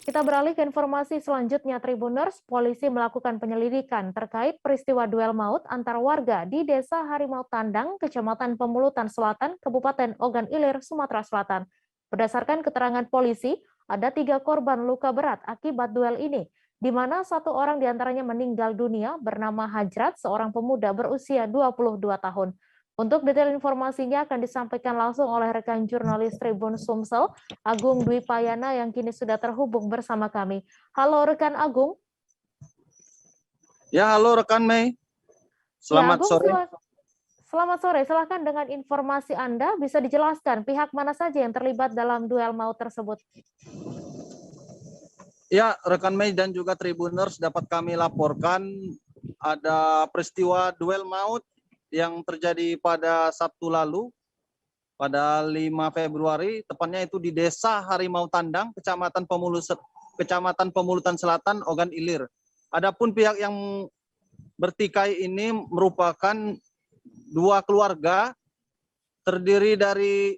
Kita beralih ke informasi selanjutnya, Tribuners. Polisi melakukan penyelidikan terkait peristiwa duel maut antar warga di Desa Harimau Tandang, Kecamatan Pemulutan Selatan, Kabupaten Ogan Ilir, Sumatera Selatan. Berdasarkan keterangan polisi, ada 3 korban luka berat akibat duel ini, di mana 1 orang diantaranya meninggal dunia bernama Hajrat, seorang pemuda berusia 22 tahun. Untuk detail informasinya akan disampaikan langsung oleh rekan jurnalis Tribun Sumsel, Agung Dwi Payana yang kini sudah terhubung bersama kami. Halo rekan Agung. Ya, halo rekan Mei. Selamat sore. Selamat sore, silahkan dengan informasi Anda bisa dijelaskan pihak mana saja yang terlibat dalam duel maut tersebut. Ya, rekan Mei dan juga Tribuners, dapat kami laporkan ada peristiwa duel maut yang terjadi pada Sabtu lalu, pada 5 Februari, tepatnya itu di Desa Harimau Tandang, Kecamatan Pemulutan Selatan, Ogan Ilir. Adapun pihak yang bertikai ini merupakan 2 keluarga, terdiri dari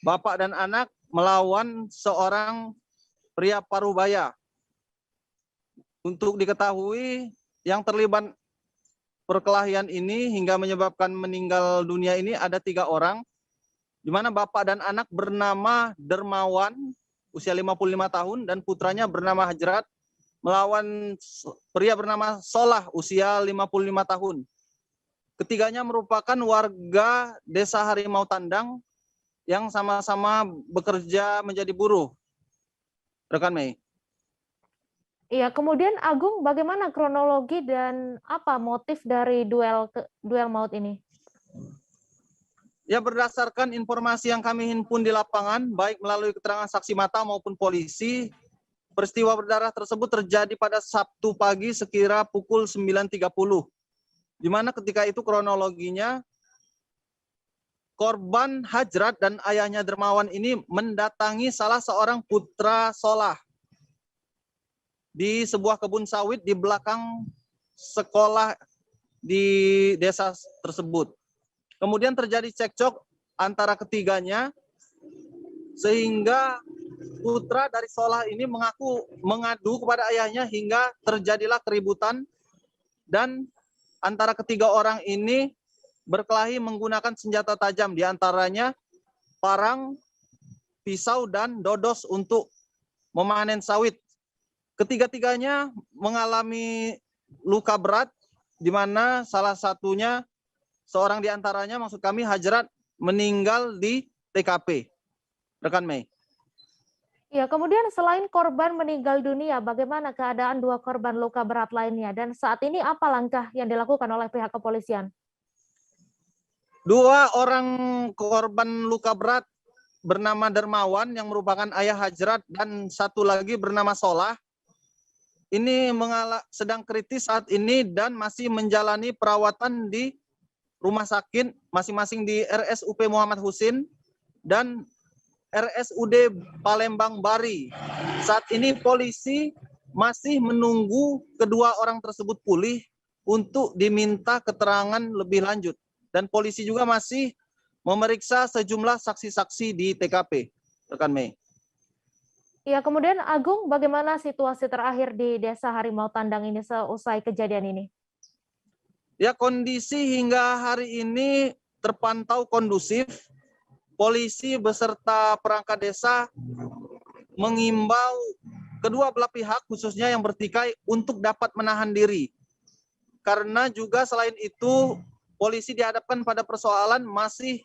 bapak dan anak, melawan seorang pria parubaya. Untuk diketahui, yang terlibat perkelahian ini hingga menyebabkan meninggal dunia ini ada 3 orang, di mana bapak dan anak bernama Dermawan, usia 55 tahun, dan putranya bernama Hajrat, melawan pria bernama Solah, usia 55 tahun. Ketiganya merupakan warga Desa Harimau Tandang yang sama-sama bekerja menjadi buruh. Rekan Mei. Iya, kemudian Agung, bagaimana kronologi dan apa motif dari duel maut ini? Ya, berdasarkan informasi yang kami himpun di lapangan, baik melalui keterangan saksi mata maupun polisi, peristiwa berdarah tersebut terjadi pada Sabtu pagi sekira pukul 9.30. Di mana ketika itu kronologinya, korban Hajrat dan ayahnya Dermawan ini mendatangi salah seorang putra Solah di sebuah kebun sawit di belakang sekolah di desa tersebut. Kemudian terjadi cekcok antara ketiganya, sehingga putra dari Solah ini mengadu kepada ayahnya hingga terjadilah keributan, dan antara ketiga orang ini berkelahi menggunakan senjata tajam, diantaranya parang, pisau, dan dodos untuk memanen sawit. Ketiga-tiganya mengalami luka berat, di mana salah satunya, seorang diantaranya, maksud kami Hajrat, meninggal di TKP. Rekan Mei. Ya, kemudian selain korban meninggal dunia, bagaimana keadaan 2 korban luka berat lainnya? Dan saat ini apa langkah yang dilakukan oleh pihak kepolisian? 2 orang korban luka berat bernama Dermawan yang merupakan ayah Hajrat, dan 1 lagi bernama Solah. Ini sedang kritis saat ini dan masih menjalani perawatan di rumah sakit masing-masing di RSUP Muhammad Husin dan RSUD Palembang Bari. Saat ini polisi masih menunggu kedua orang tersebut pulih untuk diminta keterangan lebih lanjut. Dan polisi juga masih memeriksa sejumlah saksi-saksi di TKP. Rekan Mei. Ya, kemudian Agung, bagaimana situasi terakhir di Desa Harimau Tandang ini seusai kejadian ini? Ya, kondisi hingga hari ini terpantau kondusif. Polisi beserta perangkat desa mengimbau kedua belah pihak, khususnya yang bertikai, untuk dapat menahan diri. Karena juga selain itu, polisi dihadapkan pada persoalan masih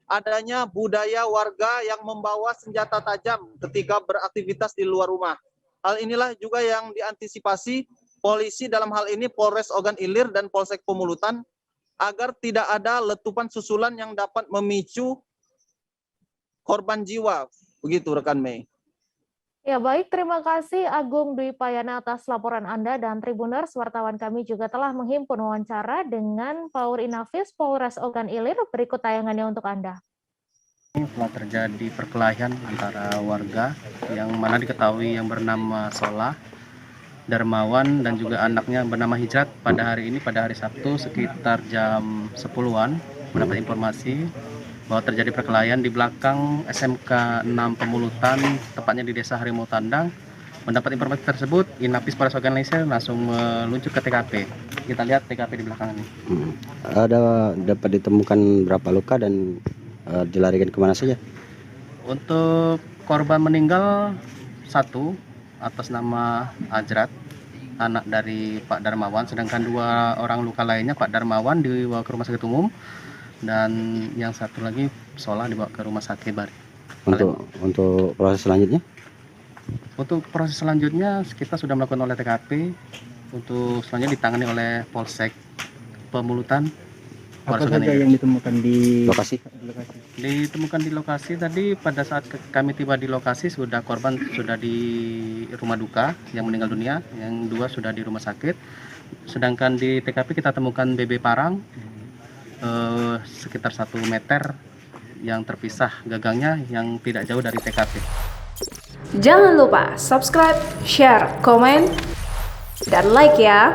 adanya budaya warga yang membawa senjata tajam ketika beraktivitas di luar rumah. Hal inilah juga yang diantisipasi polisi, dalam hal ini Polres Ogan Ilir dan Polsek Pemulutan, agar tidak ada letupan susulan yang dapat memicu korban jiwa. Begitu rekan Mei. Ya, baik, terima kasih Agung Dwi Payana atas laporan Anda, dan Tribuners, wartawan kami juga telah menghimpun wawancara dengan Paur Inafis Polres Ogan Ilir. Berikut tayangannya untuk Anda. Telah terjadi perkelahian antara warga yang mana diketahui yang bernama Solah, Dermawan, dan juga anaknya bernama Hijrat pada hari ini, pada hari Sabtu sekitar jam 10-an, mendapat informasi bahwa terjadi perkelahian di belakang SMK 6 Pemulutan, tepatnya di Desa Harimau Tandang, Mendapat informasi tersebut, Inapis Polres Ogan Ilir langsung meluncur ke TKP. Kita lihat TKP di belakang ini. Ada dapat ditemukan berapa luka dan dilarikan kemana saja? Untuk korban meninggal 1 atas nama Ajrat, anak dari Pak Darmawan, sedangkan 2 orang luka lainnya Pak Darmawan dibawa ke rumah sakit umum dan yang 1 lagi Solah dibawa ke rumah sakit Bari. Untuk proses selanjutnya? Untuk proses selanjutnya kita sudah melakukan oleh TKP. Untuk selanjutnya ditangani oleh Polsek Pemulutan. Apa saja yang ditemukan di Lokasi? Ditemukan di lokasi tadi pada saat kami tiba di lokasi korban sudah di rumah duka yang meninggal dunia, yang 2 sudah di rumah sakit. Sedangkan di TKP kita temukan BB parang sekitar 1 meter yang terpisah gagangnya yang tidak jauh dari TKP. Jangan lupa subscribe, share, komen, dan like ya.